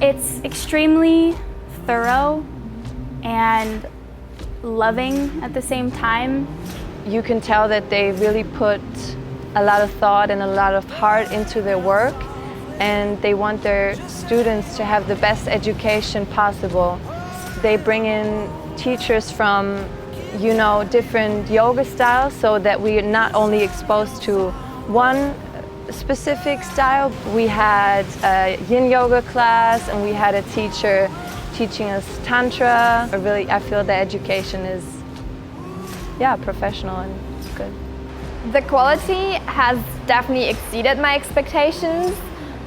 It's extremely thorough and loving at the same time. You can tell that they really put a lot of thought and a lot of heart into their work, and they want their students to have the best education possible. They bring in teachers from, different yoga styles, so that we are not only exposed to one specific style. We had a yin yoga class, and we had a teacher teaching us tantra. I feel the education is, professional and good. The quality has definitely exceeded my expectations.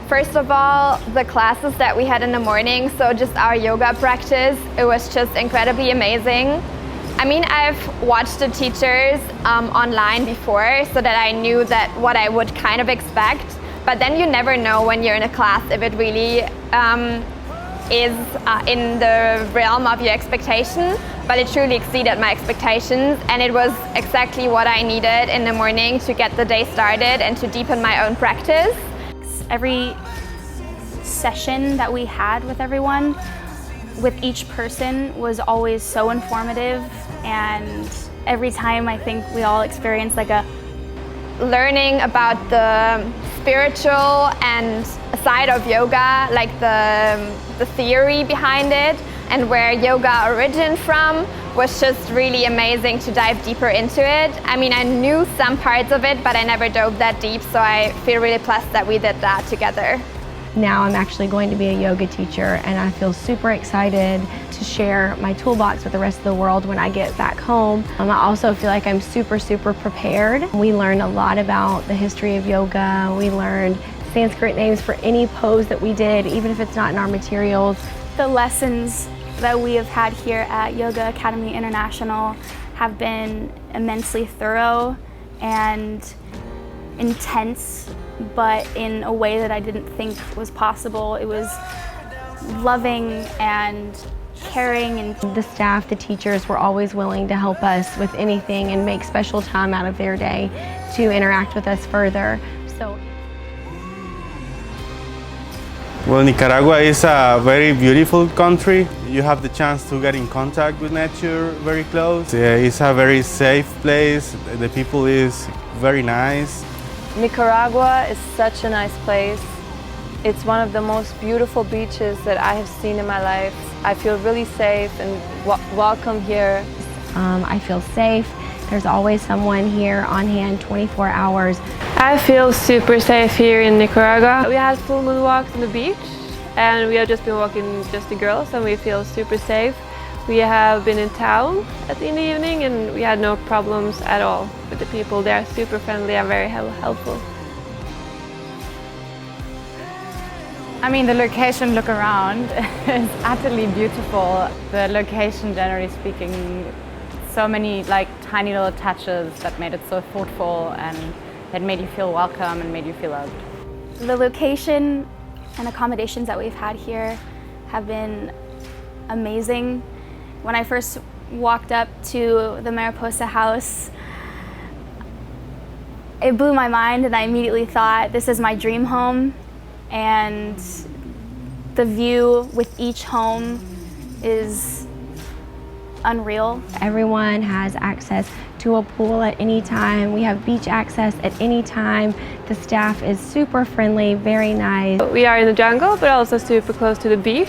First of all, the classes that we had in the morning, so just our yoga practice, it was just incredibly amazing. I mean, I've watched the teachers online before, so that I knew that what I would kind of expect, but then you never know when you're in a class if it really is in the realm of your expectation, but it truly exceeded my expectations, and it was exactly what I needed in the morning to get the day started and to deepen my own practice. Every session that we had with everyone, with each person, was always so informative, and every time I think we all experienced like a learning about the spiritual and side of yoga, like the theory behind it and where yoga originated from, was just really amazing to dive deeper into it. I mean, I knew some parts of it, but I never dove that deep, so I feel really blessed that we did that together. Now I'm actually going to be a yoga teacher, and I feel super excited to share my toolbox with the rest of the world when I get back home. I also feel like I'm super prepared. We learned a lot about the history of yoga. We learned Sanskrit names for any pose that we did, even if it's not in our materials. The lessons that we have had here at Yoga Academy International have been immensely thorough and intense, but in a way that I didn't think was possible. It was loving and caring. And the staff, the teachers were always willing to help us with anything and make special time out of their day to interact with us further. Well, Nicaragua is a very beautiful country. You have the chance to get in contact with nature very close. It's a very safe place. The people is very nice. Nicaragua is such a nice place. It's one of the most beautiful beaches that I have seen in my life. I feel really safe and welcome here. I feel safe. There's always someone here on hand 24 hours. I feel super safe here in Nicaragua. We had full moon walks on the beach, and we have just been walking just the girls, and we feel super safe. We have been in town in the evening, and we had no problems at all with the people. They are super friendly and very helpful. I mean, the location, look around, is utterly beautiful. The location, generally speaking, so many tiny little touches that made it so thoughtful and that made you feel welcome and made you feel loved. the location and accommodations that we've had here have been amazing. When I first walked up to the Mariposa house, it blew my mind, and I immediately thought, this is my dream home. And the view with each home is unreal. Everyone has access to a pool at any time. We have beach access at any time. The staff is super friendly, very nice. We are in the jungle, but also super close to the beach.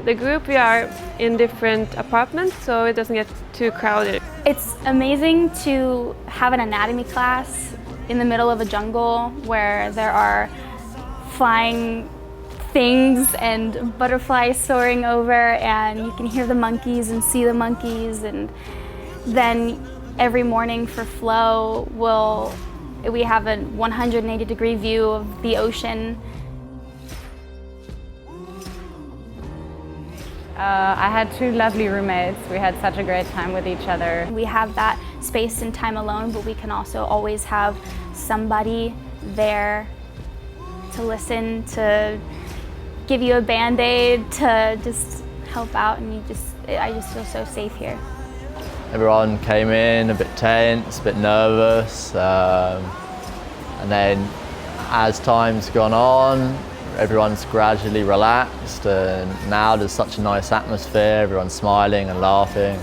The group, we are in different apartments, so it doesn't get too crowded. It's amazing to have an anatomy class in the middle of a jungle where there are flying things and butterflies soaring over, and you can hear the monkeys and see the monkeys. And then every morning for flow, we have a 180-degree view of the ocean. I had two lovely roommates. We had such a great time with each other. We have that space and time alone, but we can also always have somebody there to listen, to give you a Band-Aid, to just help out, and I just feel so safe here. Everyone came in a bit tense, a bit nervous, and then as time's gone on, everyone's gradually relaxed, and now there's such a nice atmosphere, everyone's smiling and laughing.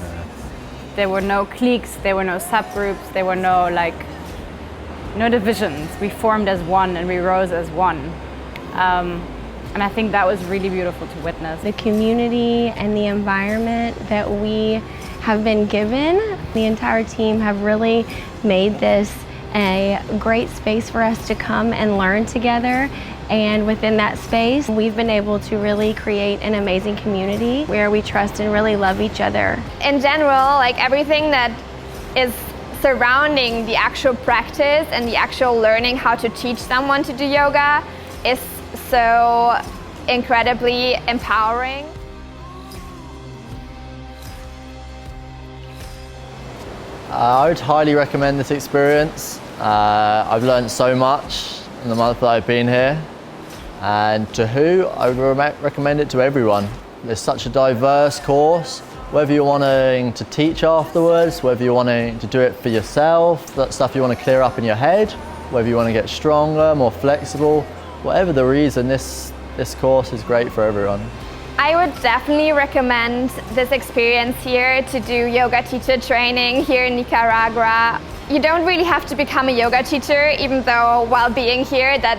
There were no cliques, there were no subgroups, there were no divisions. We formed as one and we rose as one. And I think that was really beautiful to witness. The community and the environment that we have been given, the entire team have really made this a great space for us to come and learn together. And within that space, we've been able to really create an amazing community where we trust and really love each other. In general, like everything that is surrounding the actual practice and the actual learning how to teach someone to do yoga is so incredibly empowering. I would highly recommend this experience. I've learned so much in the month that I've been here. And to who, I would recommend it to everyone. It's such a diverse course. Whether you're wanting to teach afterwards, whether you're wanting to do it for yourself, that stuff you want to clear up in your head, whether you want to get stronger, more flexible, whatever the reason, this course is great for everyone. I would definitely recommend this experience here to do yoga teacher training here in Nicaragua. You don't really have to become a yoga teacher, even though while being here that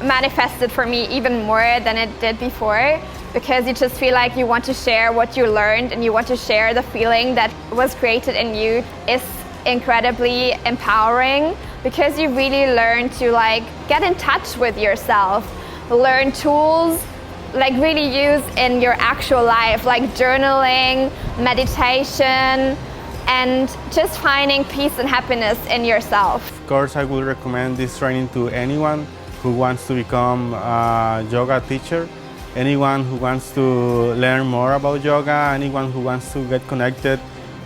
manifested for me even more than it did before, because you just feel like you want to share what you learned and you want to share the feeling that was created in you. It's incredibly empowering because you really learn to get in touch with yourself, learn tools really use in your actual life, like journaling, meditation, and just finding peace and happiness in yourself. Of course, I would recommend this training to anyone who wants to become a yoga teacher, anyone who wants to learn more about yoga, anyone who wants to get connected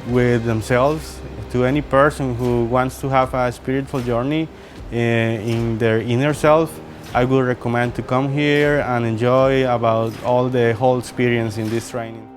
with themselves, to any person who wants to have a spiritual journey in their inner self. I would recommend to come here and enjoy about all the whole experience in this training.